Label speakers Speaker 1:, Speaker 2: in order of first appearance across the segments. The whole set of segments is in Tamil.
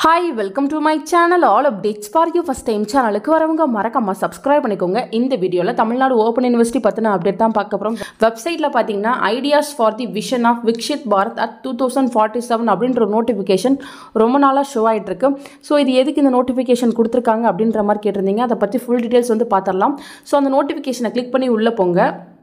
Speaker 1: Hi, welcome to my channel. All updates for you. First time சேனலுக்கு வரவங்க மறக்காம subscribe பண்ணிக்கோங்க. இந்த வீடியோல தமிழ்நாடு ஓபன் யுனிவர்சிட்டி பத்தின அப்டேட் தான் பார்க்க போறோம். வெப்சைட்ல பாத்தீங்கன்னா ideas for the vision of Viksit Bharat at 2047 அப்படின்ற நோட்டிஃபிகேஷன் ரொம்ப நாளா ஷோ ஆயிட்டு இருக்கு. ஸோ இது எதுக்கு இந்த நோட்டிஃபிகேஷன் கொடுத்துருக்காங்க அப்படின்ற மாதிரி கேட்டிருந்தீங்க. அதை பற்றி ஃபுல் டீடைல்ஸ் வந்து பார்த்துடலாம். ஸோ அந்த நோட்டிஃபிகேஷனை கிளிக் பண்ணி உள்ளே போங்க.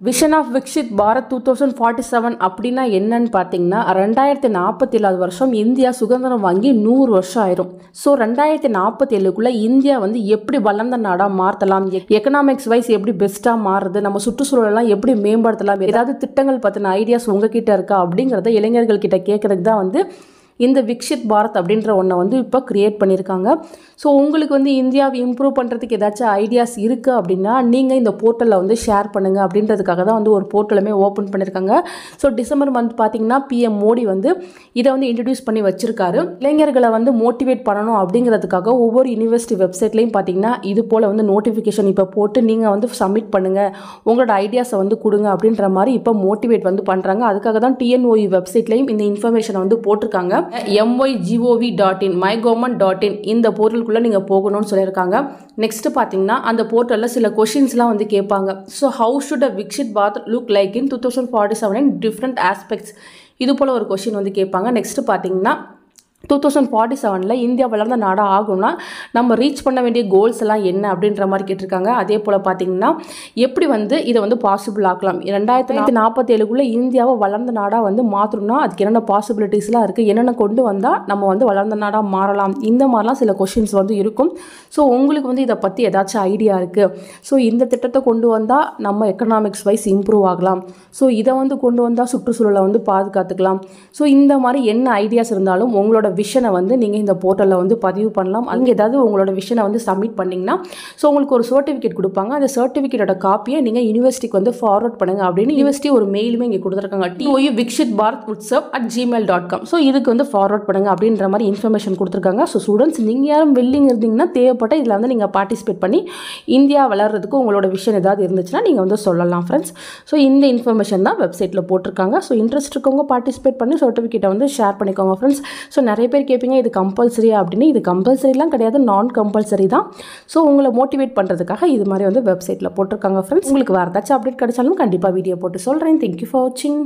Speaker 1: விஷன் ஆஃப் விக்ஷித் பாரத் 2047 அப்படின்னா என்னன்னு பார்த்தீங்கன்னா 2047 வருஷம் இந்தியா சுதந்திரம் வாங்கி 100 வருஷம் ஆயிரும். ஸோ 2047 இந்தியா வந்து எப்படி வளர்ந்த நாடாக மாற்றலாம், எக்கனாமிக்ஸ் வைஸ் எப்படி பெஸ்ட்டாக மாறுறது, நம்ம சுற்றுச்சூழலாம் எப்படி மேம்படுத்தலாம், ஏதாவது திட்டங்கள் பற்றின ஐடியாஸ் உங்ககிட்ட இருக்கா அப்படிங்கிறத இளைஞர்கள் கிட்ட கேட்கறதுக்கு தான் வந்து இந்த விக்ஷித் பாரத் அப்படின்ற ஒன்றை வந்து இப்போ க்ரியேட் பண்ணியிருக்காங்க. ஸோ உங்களுக்கு வந்து இந்தியாவை இம்ப்ரூவ் பண்ணுறதுக்கு ஏதாச்சும் ஐடியாஸ் இருக்குது அப்படின்னா நீங்கள் இந்த போர்ட்டலில் வந்து ஷேர் பண்ணுங்கள் அப்படின்றதுக்காக தான் வந்து ஒரு போர்ட்டலுமே ஓப்பன் பண்ணியிருக்காங்க. ஸோ டிசம்பர் மந்த் பார்த்தீங்கன்னா PM மோடி வந்து இதை வந்து இன்ட்ரடியூஸ் பண்ணி வச்சுருக்காரு. இளைஞர்களை வந்து மோட்டிவேட் பண்ணணும் அப்படிங்கிறதுக்காக ஒவ்வொரு யூனிவர்சிட்டி வெப்சைட்லையும் பார்த்தீங்கன்னா இது போல் வந்து நோட்டிஃபிகேஷன் இப்போ போட்டு நீங்கள் வந்து சப்மிட் பண்ணுங்கள், உங்களோட ஐடியாஸை வந்து கொடுங்க அப்படின்ற மாதிரி இப்போ மோட்டிவேட் வந்து பண்ணுறாங்க. அதுக்காக தான் TNOE வெப்சைட்லையும் இந்த இன்ஃபர்மேஷனை வந்து போட்டிருக்காங்க. mygov.in mygovernment.in இந்த போர்ட்டலுக்குள்ளே நீங்கள் போகணும்னு சொல்லியிருக்காங்க. நெக்ஸ்ட் பார்த்தீங்கன்னா அந்த போர்ட்டலில் சில கொஷின்ஸ்லாம் வந்து கேட்பாங்க. So how should a Viksit Bharat look like in 2047 in different aspects, இது போல் ஒரு கொஷின் வந்து கேட்பாங்க. நெக்ஸ்ட் பார்த்தீங்கன்னா 2047 இந்தியா வளர்ந்த நாடாக ஆகும்னா நம்ம ரீச் பண்ண வேண்டிய கோல்ஸ் எல்லாம் என்ன அப்படின்ற மாதிரி கேட்டிருக்காங்க. அதே போல் பார்த்தீங்கன்னா எப்படி வந்து இதை வந்து பாசிபிள் ஆக்கலாம், 2047 இந்தியாவை வளர்ந்த நாடாக வந்து மாற்றணும்னா அதுக்கு என்னென்ன பாசிபிலிட்டிஸ்லாம் இருக்குது, என்னென்ன கொண்டு வந்தால் நம்ம வந்து வளர்ந்த நாடாக மாறலாம், இந்த மாதிரிலாம் சில கொஷின்ஸ் வந்து இருக்கும். ஸோ உங்களுக்கு வந்து இதை பற்றி ஏதாச்சும் ஐடியா இருக்குது, ஸோ இந்த திட்டத்தை கொண்டு வந்தால் நம்ம எக்கனாமிக்ஸ் வைஸ் இம்ப்ரூவ் ஆகலாம், ஸோ இதை வந்து கொண்டு வந்தால் சுற்றுச்சூழலை வந்து பாதுகாத்துக்கலாம், ஸோ இந்த மாதிரி என்ன ஐடியாஸ் இருந்தாலும் உங்களோட விஷனை வந்து நீங்கள் இந்த போர்ட்டலில் வந்து பதிவு பண்ணலாம். அங்கே ஏதாவது உங்களோட விஷனை வந்து சப்மிட் பண்ணிங்கன்னா ஸோ உங்களுக்கு ஒரு சர்டிஃபிகேட் கொடுப்பாங்க. அந்த சர்டிஃபிகேட்டோட காப்பியை நீங்கள் யூனிவர்சிட்டிக்கு வந்து ஃபார்வர்ட் பண்ணுங்கள் அப்படின்னு யூனிவர்சிட்டி ஒரு மெயிலுமே இங்கே கொடுத்துருக்காங்க. TOE-vikshitbharat@gmail.com. ஸோ இதுக்கு வந்து ஃபார்வர்ட் பண்ணுங்கள் அப்படின்ற மாதிரி இன்ஃபர்மேஷன் கொடுத்துருக்காங்க. ஸோ ஸ்டூடெண்ட்ஸ் நீங்கள் யாரும் வெல்லிங் இருந்தீங்கன்னா தேவைப்பட்ட இதில் வந்து நீங்கள் பார்ட்டிசிபேட் பண்ணி இந்தியா வளர்கிறதுக்கு உங்களோட விஷன் ஏதாவது இருந்துச்சுன்னா நீங்கள் வந்து சொல்லலாம் ஃப்ரெண்ட்ஸ். ஸோ இந்த இன்ஃபர்மேஷன் தான் வெப்சைட்டில் போட்டிருக்காங்க. ஸோ இன்ட்ரெஸ்ட் இருக்கவங்க பார்ட்டிசிபேட் பண்ணி சர்டிஃபிகேட்டை வந்து ஷேர் பண்ணிக்கோங்க ஃப்ரெண்ட்ஸ். ஸோ நிறைய பேர் கேட்பீங்க இது கம்பல்சரியா அப்படின்னு. இது கம்பல்சரிலாம் கிடையாது, நான் கம்பல்சரி தான். ஸோ உங்களை மோட்டிவேட் பண்ணுறதுக்காக இது மாதிரி வந்து வெப்சைட்டில் போட்டிருக்காங்க ஃப்ரெண்ட்ஸ். உங்களுக்கு வேறு ஏதாச்சும் அப்டேட் கிடைச்சாலும் கண்டிப்பாக வீடியோ போட்டு சொல்கிறேன். தேங்க்யூ ஃபார் வாட்சிங்.